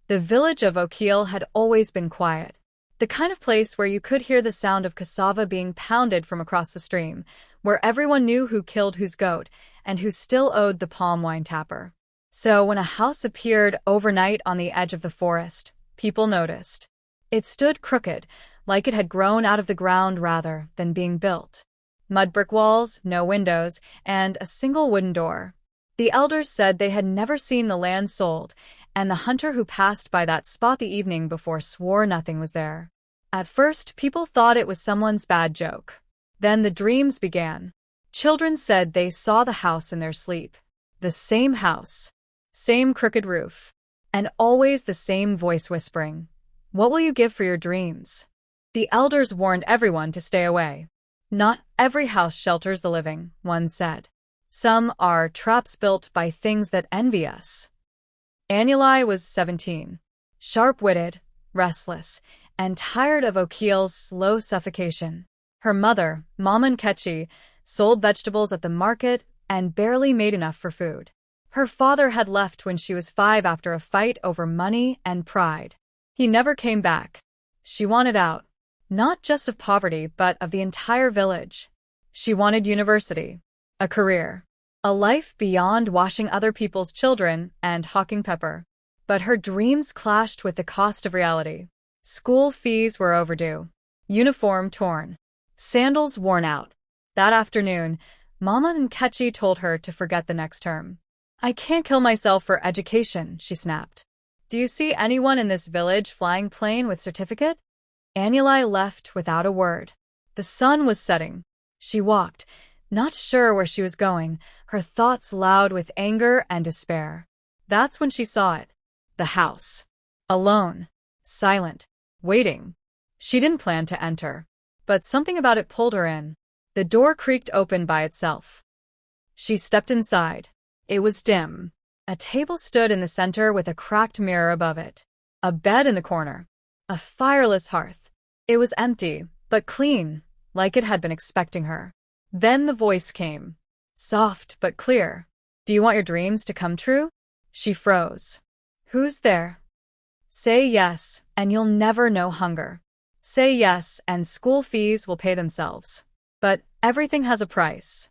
The village of Okil had always been quiet. The kind of place where you could hear the sound of cassava being pounded from across the stream, where everyone knew who killed whose goat, and who still owed the palm wine tapper. So when a house appeared overnight on the edge of the forest, people noticed. It stood crooked, like it had grown out of the ground rather than being built. Mud brick walls, no windows, and a single wooden door. The elders said they had never seen the land sold, and the hunter who passed by that spot the evening before swore nothing was there. At first, people thought it was someone's bad joke. Then the dreams began. Children said they saw the house in their sleep. The same house, same crooked roof, and always the same voice whispering, "What will you give for your dreams?" The elders warned everyone to stay away. Not every house shelters the living, one said. Some are traps built by things that envy us. Anuli was 17, sharp-witted, restless, and tired of Okil's slow suffocation. Her mother, Mama Nkechi, sold vegetables at the market and barely made enough for food. Her father had left when she was 5 after a fight over money and pride. He never came back. She wanted out, not just of poverty but of the entire village. She wanted university, a career, a life beyond washing other people's children and hawking pepper. But her dreams clashed with the cost of reality. School fees were overdue, uniform torn, sandals worn out. That afternoon, Mama Nkechi told her to forget the next term. "I can't kill myself for education," she snapped. "Do you see anyone in this village flying plane with certificate?" Anuli left without a word. The sun was setting. She walked, not sure where she was going, her thoughts loud with anger and despair. That's when she saw it. The house. Alone. Silent. Waiting. She didn't plan to enter. But something about it pulled her in. The door creaked open by itself. She stepped inside. It was dim. A table stood in the center with a cracked mirror above it. A bed in the corner. A fireless hearth. It was empty, but clean, like it had been expecting her. Then the voice came. Soft but clear. "Do you want your dreams to come true?" She froze. "Who's there?" "Say yes, and you'll never know hunger. Say yes, and school fees will pay themselves. But everything has a price."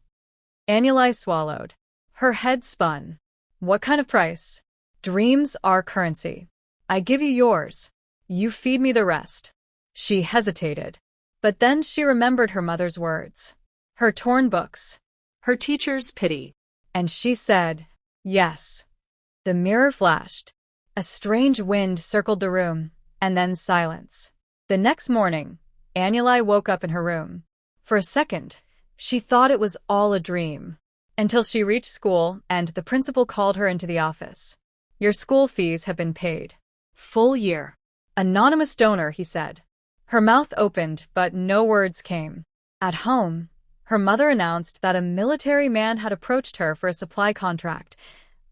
Anuli swallowed. Her head spun. "What kind of price?" "Dreams are currency. I give you yours. You feed me the rest." She hesitated. But then she remembered her mother's words. Her torn books. Her teacher's pity. And she said, "Yes." The mirror flashed. A strange wind circled the room, and then silence. The next morning, Anuli woke up in her room. For a second, she thought it was all a dream. Until she reached school and the principal called her into the office. "Your school fees have been paid. Full year." "Anonymous donor," he said. Her mouth opened, but no words came. At home, her mother announced that a military man had approached her for a supply contract,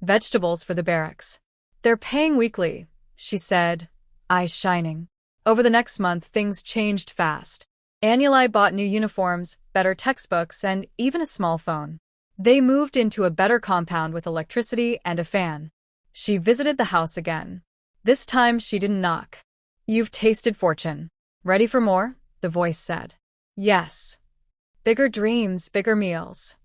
vegetables for the barracks. "They're paying weekly," she said, eyes shining. Over the next month, things changed fast. Anuli bought new uniforms, better textbooks, and even a small phone. They moved into a better compound with electricity and a fan. She visited the house again. This time she didn't knock. "You've tasted fortune. Ready for more?" the voice said. "Yes." Bigger dreams, bigger meals.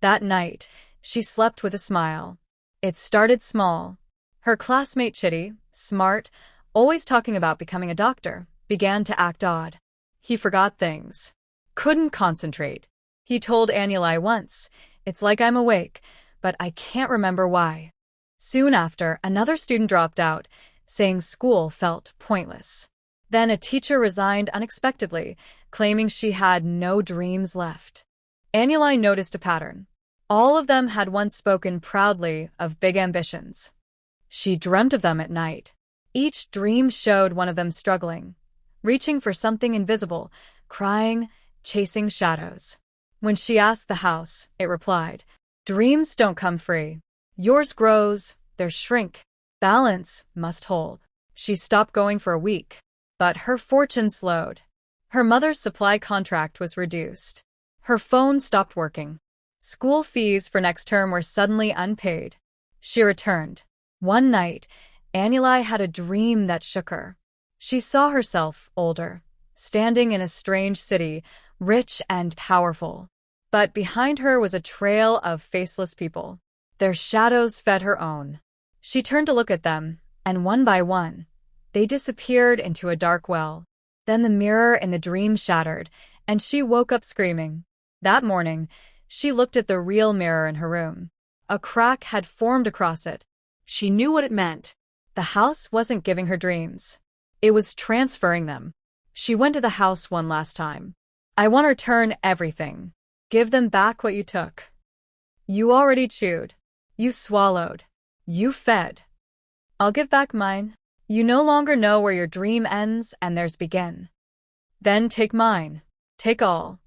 That night, she slept with a smile. It started small. Her classmate Chitty, smart, always talking about becoming a doctor, began to act odd. He forgot things. Couldn't concentrate. He told Anuli once, "It's like I'm awake, but I can't remember why." Soon after, another student dropped out, saying school felt pointless. Then a teacher resigned unexpectedly, claiming she had no dreams left. Anuli noticed a pattern. All of them had once spoken proudly of big ambitions. She dreamt of them at night. Each dream showed one of them struggling, reaching for something invisible, crying, chasing shadows. When she asked the house, it replied, "Dreams don't come free. Yours grows, theirs shrink. Balance must hold." She stopped going for a week. But her fortune slowed. Her mother's supply contract was reduced. Her phone stopped working. School fees for next term were suddenly unpaid. She returned. One night, Annuli had a dream that shook her. She saw herself, older, standing in a strange city, rich and powerful. But behind her was a trail of faceless people. Their shadows fed her own. She turned to look at them, and one by one, they disappeared into a dark well. Then the mirror in the dream shattered, and she woke up screaming. That morning, she looked at the real mirror in her room. A crack had formed across it. She knew what it meant. The house wasn't giving her dreams. It was transferring them. She went to the house one last time. I want to return everything. Give them back what you took. You already chewed. You swallowed. You fed. I'll give back mine. You no longer know where your dream ends and theirs begin. Then take mine. Take all.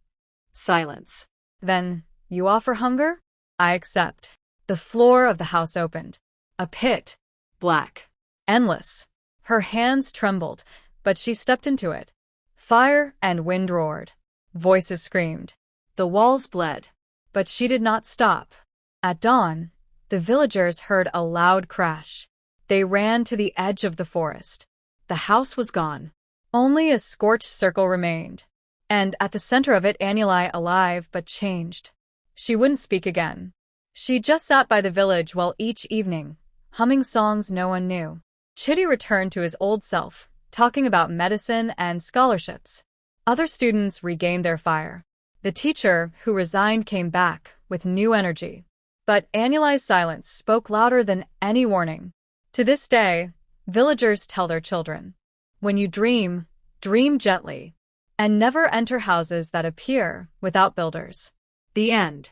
Silence. Then, you offer hunger? I accept. The floor of the house opened. A pit. Black. Endless. Her hands trembled, but she stepped into it. Fire and wind roared. Voices screamed. The walls bled. But she did not stop. At dawn, the villagers heard a loud crash. They ran to the edge of the forest. The house was gone. Only a scorched circle remained. And at the center of it, Annuli, alive but changed. She wouldn't speak again. She just sat by the village well each evening, humming songs no one knew. Chitty returned to his old self, talking about medicine and scholarships. Other students regained their fire. The teacher, who resigned, came back with new energy. But Annuli's silence spoke louder than any warning. To this day, villagers tell their children, when you dream, dream gently, and never enter houses that appear without builders. The end.